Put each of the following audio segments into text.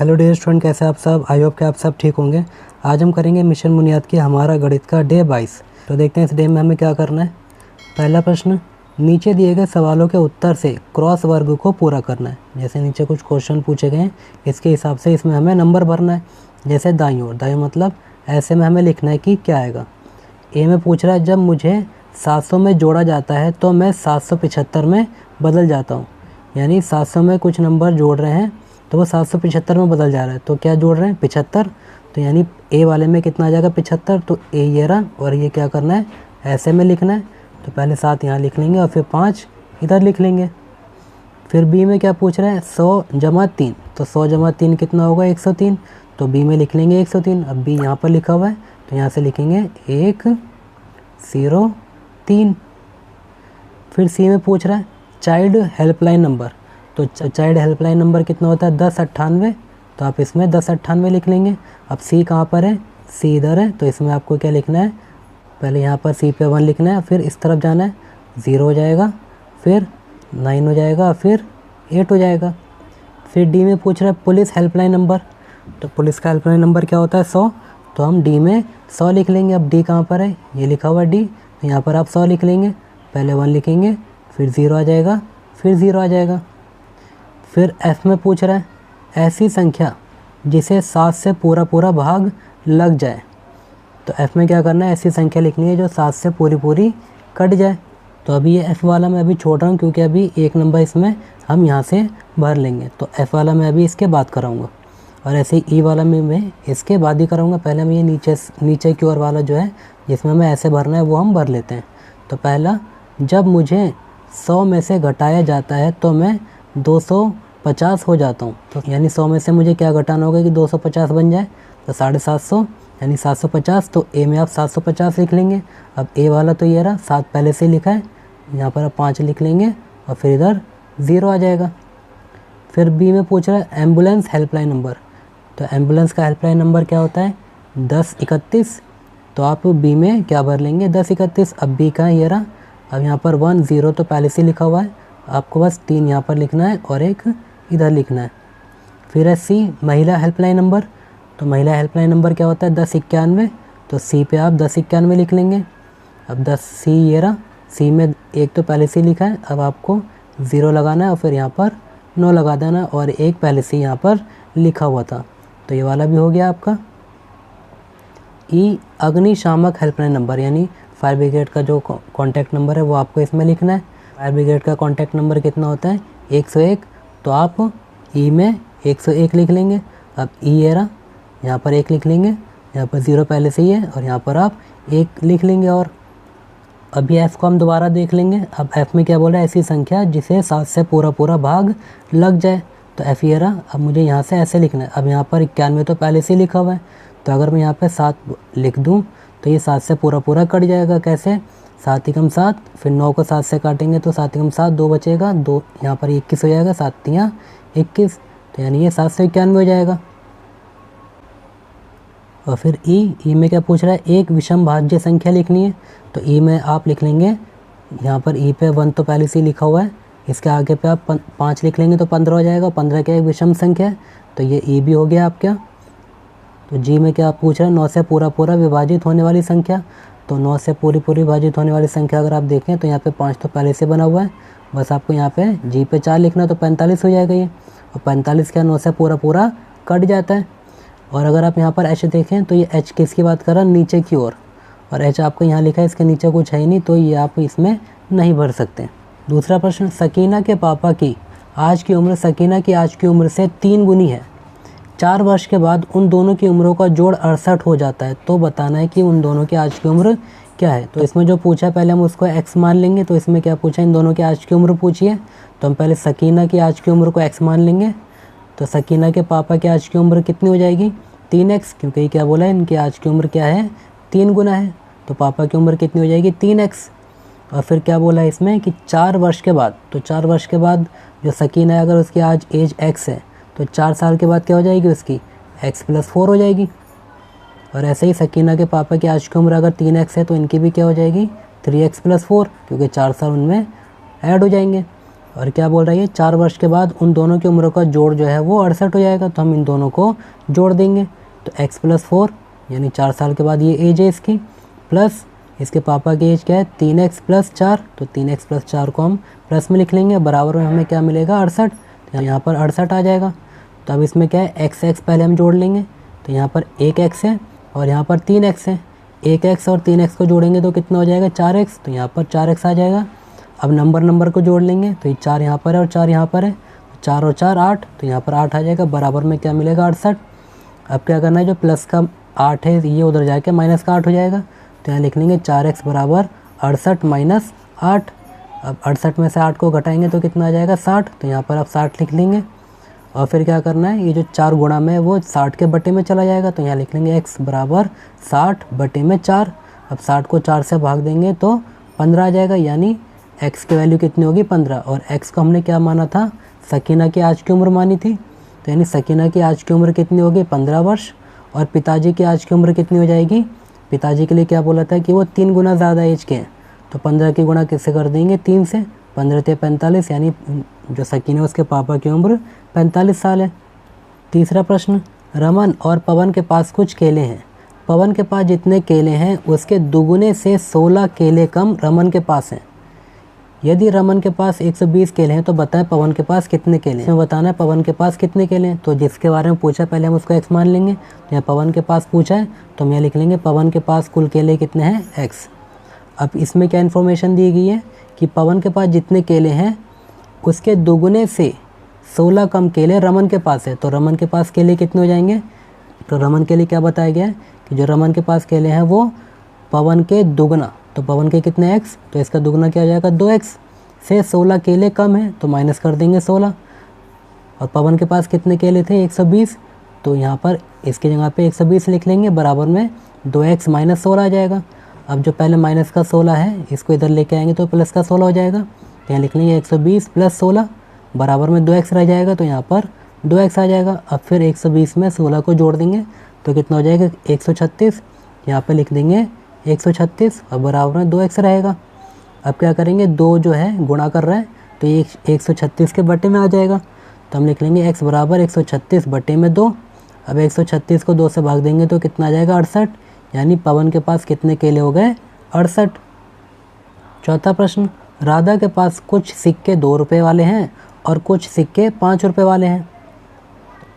Hello dear student, कैसे आप सब? आई होप कि आप सब ठीक होंगे। आज हम करेंगे मिशन बुनियाद की हमारा गणित का डे 22। तो देखते हैं इस डे में हमें क्या करना है। पहला प्रश्न, नीचे दिए गए सवालों के उत्तर से क्रॉस वर्ग को पूरा करना है। जैसे नीचे कुछ क्वेश्चन पूछे गए हैं, इसके हिसाब से इसमें हमें नंबर भरना है। जैसे दाईं ओर, दाईं मतलब ऐसे में हमें लिखना है कि क्या आएगा। ए में पूछ रहा है, जब मुझे 700 में जोड़ा जाता है तो मैं 775 में बदल जाता हूँ। यानी 700 में कुछ नंबर जोड़ रहे हैं तो वो 775 में बदल जा रहा है। तो क्या जोड़ रहे हैं? 75। तो यानी ए वाले में कितना आ जाएगा? 75। तो ए ये रहा, और ये क्या करना है? ऐसे में लिखना है। तो पहले 7 यहाँ लिख लेंगे और फिर 5 इधर लिख लेंगे। फिर बी में क्या पूछ रहा है? 100 जमा 3। तो 100 जमा 3 कितना होगा? 103। तो बी में लिख लेंगे 103। अब बी यहाँ पर लिखा हुआ है तो यहाँ से लिखेंगे 103। फिर सी में पूछ रहा है चाइल्ड हेल्पलाइन नंबर। तो चाइल्ड हेल्पलाइन नंबर कितना होता है? 1098। तो आप इसमें 1098 लिख लेंगे। अब सी कहाँ पर है? सी इधर है, तो इसमें आपको क्या लिखना है? पहले यहाँ पर सी पे 1 लिखना है, फिर इस तरफ जाना है, 0 हो जाएगा, फिर 9 हो जाएगा, फिर 8 हो जाएगा। फिर डी में पूछ रहा है पुलिस हेल्पलाइन नंबर। तो पुलिस का हेल्पलाइन नंबर क्या होता है? 100। तो हम डी में 100 लिख लेंगे। अब डी कहाँ पर है? ये लिखा हुआ है डी, तो यहाँ पर आप 100 लिख लेंगे। पहले 1 लिखेंगे, फिर 0 आ जाएगा, फिर 0 आ जाएगा। फिर एफ में पूछ रहा है ऐसी संख्या जिसे 7 से पूरा पूरा भाग लग जाए। तो एफ में क्या करना है? ऐसी संख्या लिखनी है जो 7 से पूरी पूरी कट जाए। तो अभी ये एफ वाला मैं अभी छोड़ रहा हूँ क्योंकि अभी एक नंबर इसमें हम यहाँ से भर लेंगे। तो एफ वाला मैं अभी इसके बाद कराऊँगा, और ऐसे ही ई वाला में मैं इसके बाद ही कराऊँगा। पहले मैं ये नीचे की ओर वाला जो है जिसमें हमें ऐसे भरना है वो हम भर लेते हैं। तो पहला, जब मुझे 100 में से घटाया जाता है तो मैं 250 हो जाता हूँ। तो यानी 100 में से मुझे क्या घटाना होगा कि 250 बन जाए? तो 750 यानी 750। तो ए में आप 750 लिख लेंगे। अब ए वाला तो ये रहा, 7 पहले से लिखा है, यहाँ पर आप 5 लिख लेंगे और फिर इधर 0 आ जाएगा। फिर बी में पूछ रहा है एम्बुलेंस हेल्पलाइन नंबर। तो एम्बुलेंस का हेल्पलाइन नंबर क्या होता है? 1031। तो आप बी में क्या भर लेंगे? 1031। अब बी का ये रहा, अब यहाँ पर 1 0 तो पहले से लिखा हुआ है, आपको बस 3 यहाँ पर लिखना है और 1 इधर लिखना है। फिर है सी महिला हेल्पलाइन नंबर। तो महिला हेल्पलाइन नंबर क्या होता है? 1091। तो सी पे आप 1091 लिख लेंगे। अब 10 सी ये रहा, सी में 1 तो पहले से लिखा है, अब आपको 0 लगाना है और फिर यहाँ पर 9 लगा देना, और 1 पहले से यहाँ पर लिखा हुआ था। तो ये वाला भी हो गया आपका। ई अग्निशामक हेल्पलाइन नंबर, यानी फायर ब्रिगेड का जो कॉन्टैक्ट नंबर है वो आपको इसमें लिखना है। फायर ब्रिगेड का कॉन्टैक्ट नंबर कितना होता है? 101। तो आप ई में 101 लिख लेंगे। अब ई ये रहा, यहाँ पर 1 लिख लेंगे, यहाँ पर 0 पहले से ही है और यहाँ पर आप 1 लिख लेंगे। और अभी एफ़ को हम दोबारा देख लेंगे। अब एफ़ में क्या बोला है? ऐसी संख्या जिसे 7 से पूरा पूरा भाग लग जाए। तो एफ़ ये रहा, अब मुझे यहाँ से ऐसे लिखना है। अब यहाँ पर 91 तो पहले से लिखा हुआ है, तो अगर मैं यहाँ पर 7 लिख दूँ तो ये 7 से पूरा पूरा कट जाएगा। कैसे? 7 एकम 7, फिर 9 को 7 से काटेंगे तो 7 एकम 7, 2 बचेगा, 2 यहाँ पर 21 हो जाएगा, 7 तियाँ 21। तो यानी ये 7 से 91 हो जाएगा। और फिर ई में क्या पूछ रहा है? एक विषम भाज्य संख्या लिखनी है। तो ई में आप लिख लेंगे, यहाँ पर ई पे 1 तो पहले से ही लिखा हुआ है, इसके आगे पे आप 5 लिख लेंगे तो 15 हो जाएगा। 15 क्या एक विषम संख्या है, तो ये ई भी हो गया आपका। तो जी में क्या पूछ रहा है? 9 से पूरा पूरा विभाजित होने वाली संख्या। तो 9 से पूरी पूरी विभाजित होने वाली संख्या अगर आप देखें तो यहाँ पे 5 तो पहले से बना हुआ है, बस आपको यहाँ पे जी पे 4 लिखना, तो 45 हो जाएगा ये। और 45 क्या 9 से पूरा पूरा कट जाता है। और अगर आप यहाँ पर एच देखें तो ये एच किसकी बात कर रहा है? नीचे की ओर, और एच आपको यहाँ लिखा है, इसके नीचे कुछ है ही नहीं, तो ये आप इसमें नहीं भर सकते। दूसरा प्रश्न, सकीना के पापा की आज की उम्र सकीना की आज की उम्र से 3 गुनी है। 4 वर्ष के बाद उन दोनों की उम्रों का जोड़ 68 हो जाता है, तो बताना है कि उन दोनों की आज की उम्र क्या है। तो इसमें जो पूछा है पहले हम उसको x मान लेंगे। तो इसमें क्या पूछा है? इन दोनों की आज की उम्र पूछी है, तो हम पहले सकीना की आज की उम्र को x मान लेंगे। तो सकीना के पापा की आज की उम्र कितनी हो जाएगी? 3x, क्योंकि क्या बोला है? इनकी आज की उम्र क्या है? 3 गुना है। तो पापा की उम्र कितनी हो जाएगी? 3x। और फिर क्या बोला है इसमें कि 4 वर्ष के बाद, तो 4 वर्ष के बाद जो सकीना है अगर उसकी आज एज x है तो 4 साल के बाद क्या हो जाएगी उसकी? x + 4 हो जाएगी। और ऐसे ही सकीना के पापा की आज की उम्र अगर 3x है तो इनकी भी क्या हो जाएगी? 3x + 4, क्योंकि 4 साल उनमें ऐड हो जाएंगे। और क्या बोल रही है 4 वर्ष के बाद उन दोनों की उम्र का जोड़ जो है वो 68 हो जाएगा। तो हम इन दोनों को जोड़ देंगे। तो x + 4 यानी 4 साल के बाद ये एज है इसकी, प्लस इसके पापा की एज क्या है 3x + 4। तो 3x + 4 को हम प्लस में लिख लेंगे, बराबर में हमें क्या मिलेगा 68। तो यहाँ पर 68 आ जाएगा। तो अब इसमें क्या है x पहले हम जोड़ लेंगे। तो यहाँ पर 1x है और यहाँ पर 3x है। 1x और 3x को जोड़ेंगे तो कितना हो जाएगा 4x। तो यहाँ पर 4x आ जाएगा। अब नंबर को जोड़ लेंगे तो ये 4 यहाँ पर है और 4 यहाँ पर है, 4 और 4 8। तो यहाँ पर 8 आ जाएगा, बराबर में क्या मिलेगा 68। अब क्या करना है, जो प्लस का 8 है ये उधर जाके माइनस का 8 हो जाएगा। तो यहाँ लिख लेंगे 4x = 68 - 8। अब 68 में से 8 को घटाएंगे तो कितना आ जाएगा 60। तो यहाँ पर आप 60 लिख लेंगे और फिर क्या करना है, ये जो 4 गुणा में वो 60 के बटे में चला जाएगा। तो यहाँ लिख लेंगे x = 60/4। अब 60 को 4 से भाग देंगे तो 15 आ जाएगा, यानी x की वैल्यू कितनी होगी 15। और x को हमने क्या माना था, सकीना की आज की उम्र मानी थी। तो यानी सकीना की आज की उम्र कितनी होगी 15 वर्ष। और पिताजी की आज की उम्र कितनी हो जाएगी, पिताजी के लिए क्या बोला था कि वो 3 गुना ज़्यादा एज के हैं। तो 15 की गुणा किससे कर देंगे 3 से, 15 × 45, यानी जो सकीना उसके पापा की उम्र 45 साल है। तीसरा प्रश्न, रमन और पवन के पास कुछ केले हैं। पवन के पास जितने केले हैं उसके दुगुने से 16 केले कम रमन के पास हैं। यदि रमन के पास 120 केले हैं तो बताएं पवन के पास कितने केले हैं। इसमें बताना है पवन के पास कितने केले हैं। तो जिसके बारे में पूछा पहले हम उसको x मान लेंगे। तो यहाँ पवन के पास पूछा है तो हम यहाँ लिख लेंगे पवन के पास कुल केले कितने हैं x। अब इसमें क्या इन्फॉर्मेशन दी गई है कि पवन के पास जितने केले हैं उसके दुगुने से 16 कम केले रमन के पास है। तो रमन के पास केले कितने हो जाएंगे, तो रमन के लिए क्या बताया गया है कि जो रमन के पास केले हैं वो पवन के दुगना। तो पवन के कितने x, तो इसका दुगना क्या हो जाएगा 2x। से 16 केले कम है तो माइनस कर देंगे 16। और पवन के पास कितने केले थे 120। तो यहाँ पर इसकी जगह पे 120 लिख लेंगे, बराबर में 2x - 16 आ जाएगा। अब जो पहले माइनस का 16 है इसको इधर लेके आएंगे तो प्लस का 16 हो जाएगा। तो यहाँ लिख लेंगे 120 + 16 बराबर में 2x रह जाएगा। तो यहाँ पर 2x आ जाएगा। अब फिर 120 में 16 को जोड़ देंगे तो कितना हो जाएगा 136। यहाँ पर लिख देंगे 136 और बराबर में 2x रहेगा। अब क्या करेंगे, 2 जो है गुणा कर रहा है तो ये 136 के बटे में आ जाएगा। तो हम लिख लेंगे x = 136/2। अब 136 को 2 से भाग देंगे तो कितना आ जाएगा 68, यानी पवन के पास कितने केले हो गए 68। चौथा प्रश्न, राधा के पास कुछ सिक्के 2 रुपये वाले हैं और कुछ सिक्के 5 रुपये वाले हैं।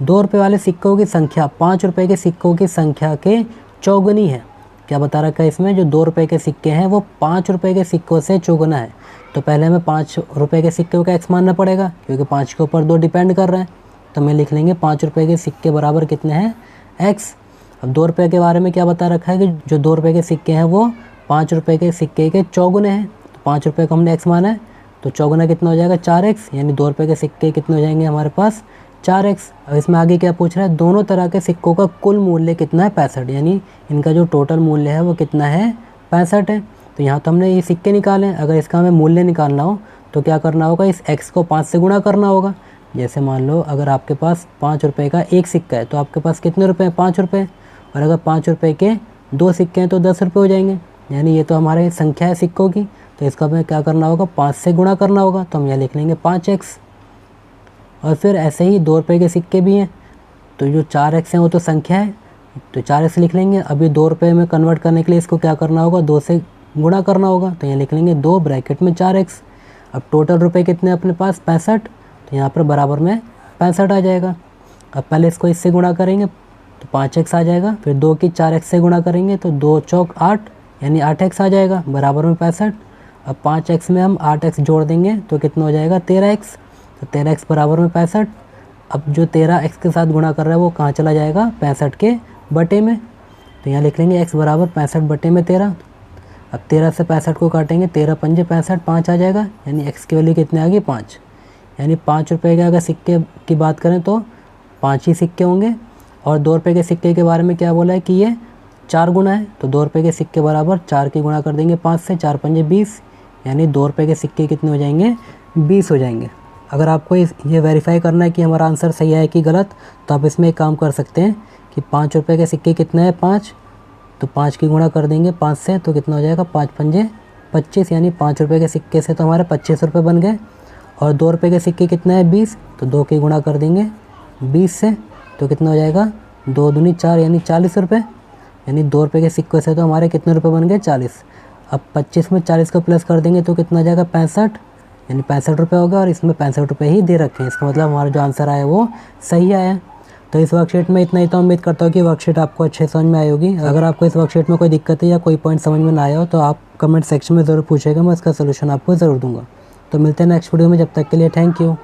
2 रुपये वाले सिक्कों की संख्या 5 रुपये के सिक्कों की संख्या के चौगुनी है। क्या बता रखा है इसमें, जो 2 रुपये के सिक्के हैं वो 5 रुपये के सिक्कों से चौगुना है। तो पहले हमें 5 रुपये के सिक्के का x मानना पड़ेगा क्योंकि 5 के ऊपर 2 डिपेंड कर रहे हैं। तो हमें लिख लेंगे 5 रुपये के सिक्के बराबर कितने हैं x। अब 2 रुपये के बारे में क्या बता रखा है कि जो 2 रुपये के सिक्के हैं वो 5 रुपये के सिक्के के चौगुने हैं। तो 5 रुपये को हमने x माना है तो चौगुना कितना हो जाएगा 4x, यानी 2 रुपये के सिक्के कितने हो जाएंगे हमारे पास 4x। अब इसमें आगे क्या पूछ रहा है, दोनों तरह के सिक्कों का कुल मूल्य कितना है 65, यानी इनका जो टोटल मूल्य है वो कितना है 65 है। तो यहाँ तो हमने ये सिक्के निकाले हैं, अगर इसका हमें मूल्य निकालना हो तो क्या करना होगा, इस x को 5 से गुणा करना होगा। जैसे मान लो अगर आपके पास 5 रुपये का एक सिक्का है तो आपके पास कितने रुपये हैं 5 रुपये, और अगर 5 रुपये के 2 सिक्के हैं तो 10 रुपये हो जाएंगे। यानी ये तो हमारी संख्या है सिक्कों की, तो इसका हमें क्या करना होगा 5 से गुणा करना होगा। तो हम यहाँ लिख लेंगे 5x। और फिर ऐसे ही 2 रुपये के सिक्के भी हैं, तो जो 4x हैं वो तो संख्या है तो 4x लिख लेंगे। अभी 2 रुपये में कन्वर्ट करने के लिए इसको क्या करना होगा 2 से गुणा करना होगा। तो यहाँ लिख लेंगे 2 ब्रैकेट में 4x। अब टोटल रुपये कितने अपने पास 65, तो यहाँ पर बराबर में 65 आ जाएगा। अब पहले इसको इससे गुणा करेंगे तो 5x आ जाएगा, फिर 2 की 4x से गुणा करेंगे तो 2 चौक 8 यानी 8x आ जाएगा बराबर में 65। अब 5x में हम 8x जोड़ देंगे तो कितना हो जाएगा 13x, तो 13x बराबर में 65। अब जो 13x के साथ गुणा कर रहा है वो कहाँ चला जाएगा 65 के बटे में। तो यहाँ लिख लेंगे x = 65/13। अब 13 से 65 को काटेंगे, 13 × 5 = 65, 5 आ जाएगा, यानी x की वैल्यू कितने आ गई 5। यानी 5 रुपये के अगर सिक्के की बात करें तो 5 ही सिक्के होंगे। और 2 रुपये के सिक्के के बारे में क्या बोला है कि ये 4 गुना है, तो 2 रुपये के सिक्के बराबर 4 की गुणा कर देंगे 5 से, 4 × 5 = 20, यानी 2 रुपये के सिक्के कितने हो जाएंगे 20 हो जाएंगे। अगर आपको ये वेरीफाई करना है कि हमारा आंसर सही है कि गलत, तो आप इसमें एक काम कर सकते हैं कि 5 रुपये के सिक्के कितने हैं 5, तो 5 की गुणा कर देंगे 5 से, तो कितना हो जाएगा 5 × 5 = 25, यानी 5 रुपये के सिक्के से तो हमारे 25 रुपये बन गए। और 2 रुपये के सिक्के कितने हैं 20, तो 2 के गुणा कर देंगे 20 से, तो कितना हो जाएगा 2 दूनी 4 यानी 40 रुपये। यानी 2 रुपये के सिक्के से तो हमारे कितने रुपए बन गए 40। अब 25 में 40 को प्लस कर देंगे तो कितना आ जाएगा 65, यानी 65 रुपये होगा और इसमें 65 रुपये ही दे रखे हैं। इसका मतलब हमारा जो आंसर आया वो सही आया। तो इस वर्कशीट में इतना ही। तो उम्मीद करता हूँ कि वर्कशीट आपको अच्छे समझ में आई होगी। अगर आपको इस वर्कशीट में कोई दिक्कत है या कोई पॉइंट समझ में ना आया हो तो आप कमेंट सेक्शन में ज़रूर पूछेगा, मैं इसका सोल्यूशन आपको ज़रूर दूंगा। तो मिलते हैं नेक्स्ट वीडियो में, जब तक के लिए थैंक यू।